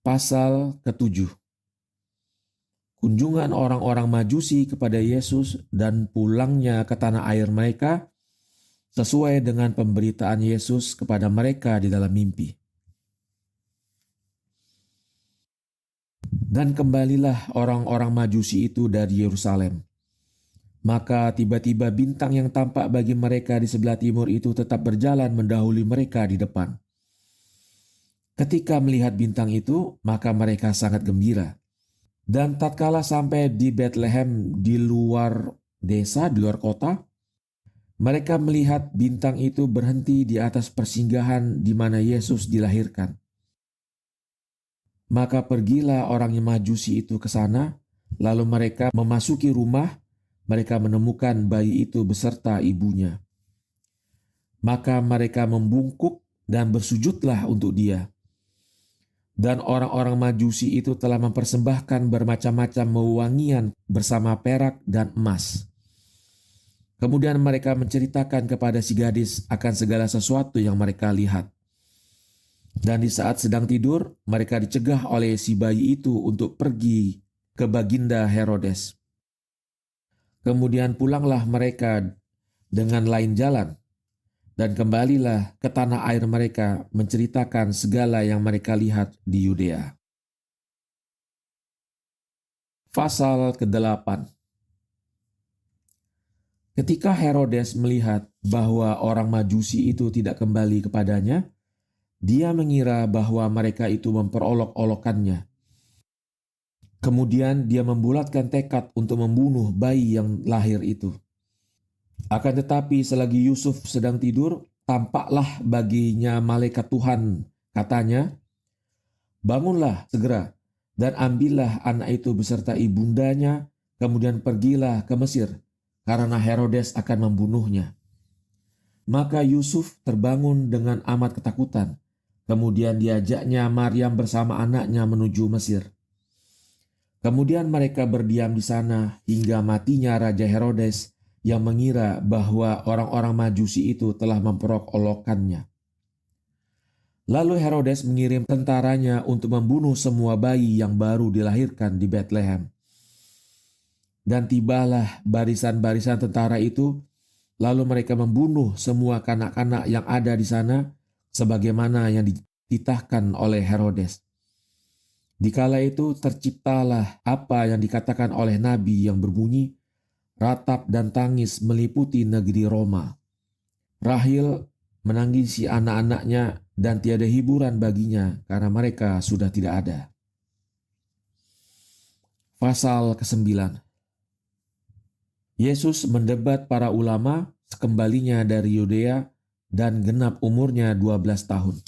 Pasal ke-7. Kunjungan orang-orang Majusi kepada Yesus dan pulangnya ke tanah air mereka sesuai dengan pemberitaan Yesus kepada mereka di dalam mimpi. Dan kembalilah orang-orang Majusi itu dari Yerusalem. Maka tiba-tiba bintang yang tampak bagi mereka di sebelah timur itu tetap berjalan mendahului mereka di depan. Ketika melihat bintang itu, maka mereka sangat gembira. Dan tatkala sampai di Betlehem di luar desa, di luar kota, mereka melihat bintang itu berhenti di atas persinggahan di mana Yesus dilahirkan. Maka pergilah orang yang Majusi itu ke sana, lalu mereka memasuki rumah, mereka menemukan bayi itu beserta ibunya. Maka mereka membungkuk dan bersujudlah untuk dia. Dan orang-orang Majusi itu telah mempersembahkan bermacam-macam wewangian bersama perak dan emas. Kemudian mereka menceritakan kepada si gadis akan segala sesuatu yang mereka lihat. Dan di saat sedang tidur, mereka dicegah oleh si bayi itu untuk pergi ke baginda Herodes. Kemudian pulanglah mereka dengan lain jalan, dan kembalilah ke tanah air mereka menceritakan segala yang mereka lihat di Yudea. Pasal ke-8. Ketika Herodes melihat bahwa orang Majusi itu tidak kembali kepadanya, dia mengira bahwa mereka itu memperolok-olokannya. Kemudian dia membulatkan tekad untuk membunuh bayi yang lahir itu. Akan tetapi selagi Yusuf sedang tidur, tampaklah baginya malaikat Tuhan. Katanya, "Bangunlah segera dan ambillah anak itu beserta ibundanya, kemudian pergilah ke Mesir, karena Herodes akan membunuhnya." Maka Yusuf terbangun dengan amat ketakutan. Kemudian diajaknya Maryam bersama anaknya menuju Mesir. Kemudian mereka berdiam di sana hingga matinya Raja Herodes yang mengira bahwa orang-orang Majusi itu telah memperolok-olokannya. Lalu Herodes mengirim tentaranya untuk membunuh semua bayi yang baru dilahirkan di Betlehem. Dan tibalah barisan-barisan tentara itu, lalu mereka membunuh semua kanak-kanak yang ada di sana, sebagaimana yang dititahkan oleh Herodes. Dikala itu terciptalah apa yang dikatakan oleh Nabi yang berbunyi, "Ratap dan tangis meliputi negeri Roma. Rahil menangisi anak-anaknya dan tiada hiburan baginya karena mereka sudah tidak ada." Pasal ke-9. Yesus mendebat para ulama sekembalinya dari Yudea dan genap umurnya 12 tahun.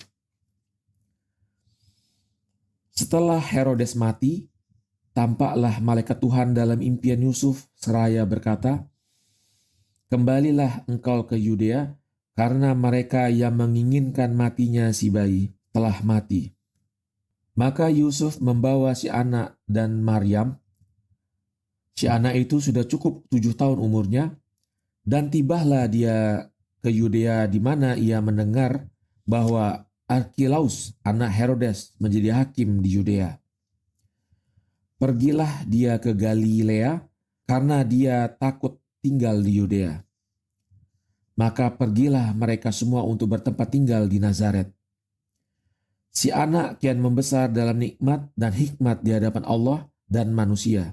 Setelah Herodes mati, tampaklah malaikat Tuhan dalam impian Yusuf seraya berkata, "Kembalilah engkau ke Yudea, karena mereka yang menginginkan matinya si bayi telah mati." Maka Yusuf membawa si anak dan Maryam. Si anak itu sudah cukup 7 tahun umurnya, dan tibahlah dia ke Yudea di mana ia mendengar bahwa Arkilaus, anak Herodes, menjadi hakim di Yudea. Pergilah dia ke Galilea karena dia takut tinggal di Yudea. Maka pergilah mereka semua untuk bertempat tinggal di Nazaret. Si anak kian membesar dalam nikmat dan hikmat di hadapan Allah dan manusia.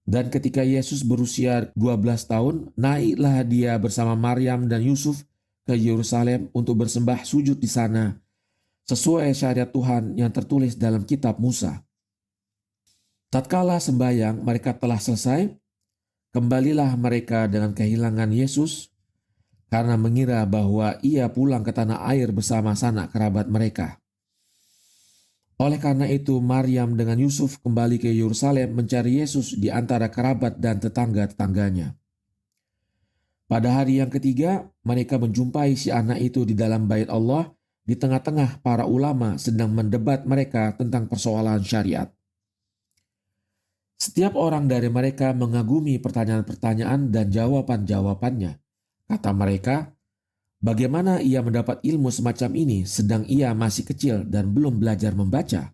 Dan ketika Yesus berusia 12 tahun, naiklah dia bersama Maryam dan Yusuf ke Yerusalem untuk bersembah sujud di sana, sesuai syariat Tuhan yang tertulis dalam kitab Musa. Tatkala sembahyang mereka telah selesai, kembalilah mereka dengan kehilangan Yesus, karena mengira bahwa ia pulang ke tanah air bersama sanak kerabat mereka. Oleh karena itu, Maryam dengan Yusuf kembali ke Yerusalem mencari Yesus di antara kerabat dan tetangga-tetangganya. Pada hari yang ketiga, mereka menjumpai si anak itu di dalam bait Allah, di tengah-tengah para ulama sedang mendebat mereka tentang persoalan syariat. Setiap orang dari mereka mengagumi pertanyaan-pertanyaan dan jawaban-jawabannya. Kata mereka, "Bagaimana ia mendapat ilmu semacam ini sedang ia masih kecil dan belum belajar membaca?"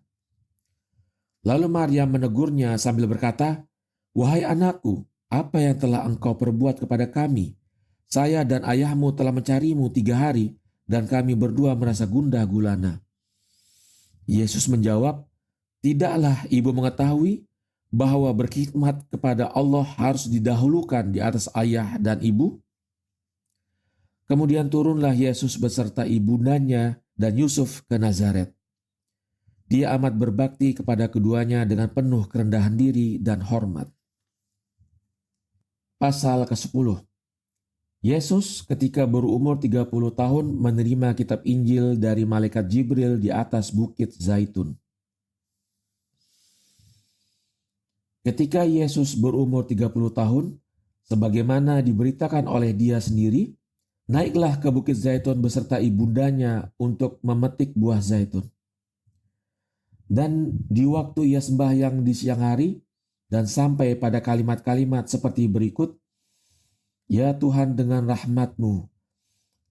Lalu Maryam menegurnya sambil berkata, "Wahai anakku, apa yang telah engkau perbuat kepada kami? Saya dan ayahmu telah mencarimu 3 hari, dan kami berdua merasa gundah gulana." Yesus menjawab, "Tidaklah ibu mengetahui bahwa berkhidmat kepada Allah harus didahulukan di atas ayah dan ibu?" Kemudian turunlah Yesus beserta ibundanya dan Yusuf ke Nazaret. Dia amat berbakti kepada keduanya dengan penuh kerendahan diri dan hormat. Pasal ke-10. Yesus ketika berumur 30 tahun menerima kitab Injil dari malaikat Jibril di atas bukit Zaitun. Ketika Yesus berumur 30 tahun, sebagaimana diberitakan oleh dia sendiri, naiklah ke bukit Zaitun beserta ibundanya untuk memetik buah zaitun. Dan di waktu ia sembahyang di siang hari dan sampai pada kalimat-kalimat seperti berikut, "Ya Tuhan, dengan rahmat-Mu."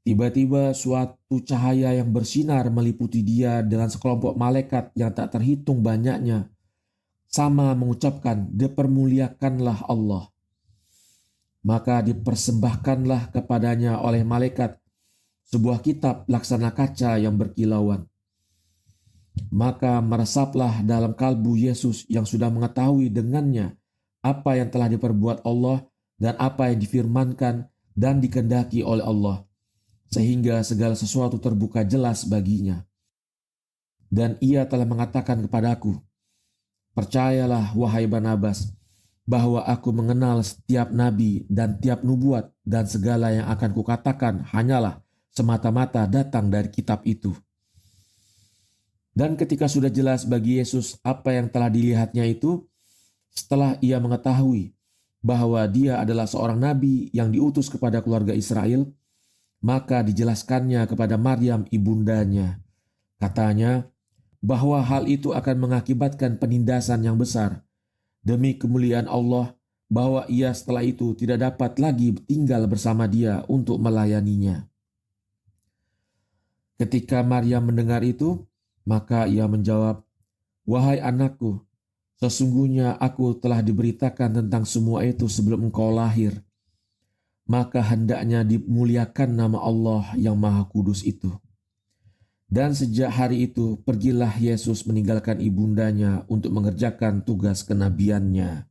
Tiba-tiba suatu cahaya yang bersinar meliputi dia dengan sekelompok malaikat yang tak terhitung banyaknya, sama mengucapkan, "Dipermuliakanlah Allah." Maka dipersembahkanlah kepadanya oleh malaikat sebuah kitab laksana kaca yang berkilauan. Maka meresaplah dalam kalbu Yesus yang sudah mengetahui dengannya apa yang telah diperbuat Allah dan apa yang difirmankan dan dikehendaki oleh Allah, sehingga segala sesuatu terbuka jelas baginya. Dan ia telah mengatakan kepadaku, "Percayalah, wahai Barnabas, bahwa aku mengenal setiap nabi dan tiap nubuat, dan segala yang akan kukatakan hanyalah semata-mata datang dari kitab itu." Dan ketika sudah jelas bagi Yesus apa yang telah dilihatnya itu, setelah ia mengetahui bahwa dia adalah seorang nabi yang diutus kepada keluarga Israel, maka dijelaskannya kepada Maryam ibundanya. Katanya bahwa hal itu akan mengakibatkan penindasan yang besar, demi kemuliaan Allah, bahwa ia setelah itu tidak dapat lagi tinggal bersama dia untuk melayaninya. Ketika Maryam mendengar itu, maka ia menjawab, "Wahai anakku, sesungguhnya aku telah diberitakan tentang semua itu sebelum engkau lahir. Maka hendaknya dimuliakan nama Allah yang Maha Kudus itu." Dan sejak hari itu pergilah Yesus meninggalkan ibundanya untuk mengerjakan tugas kenabiannya.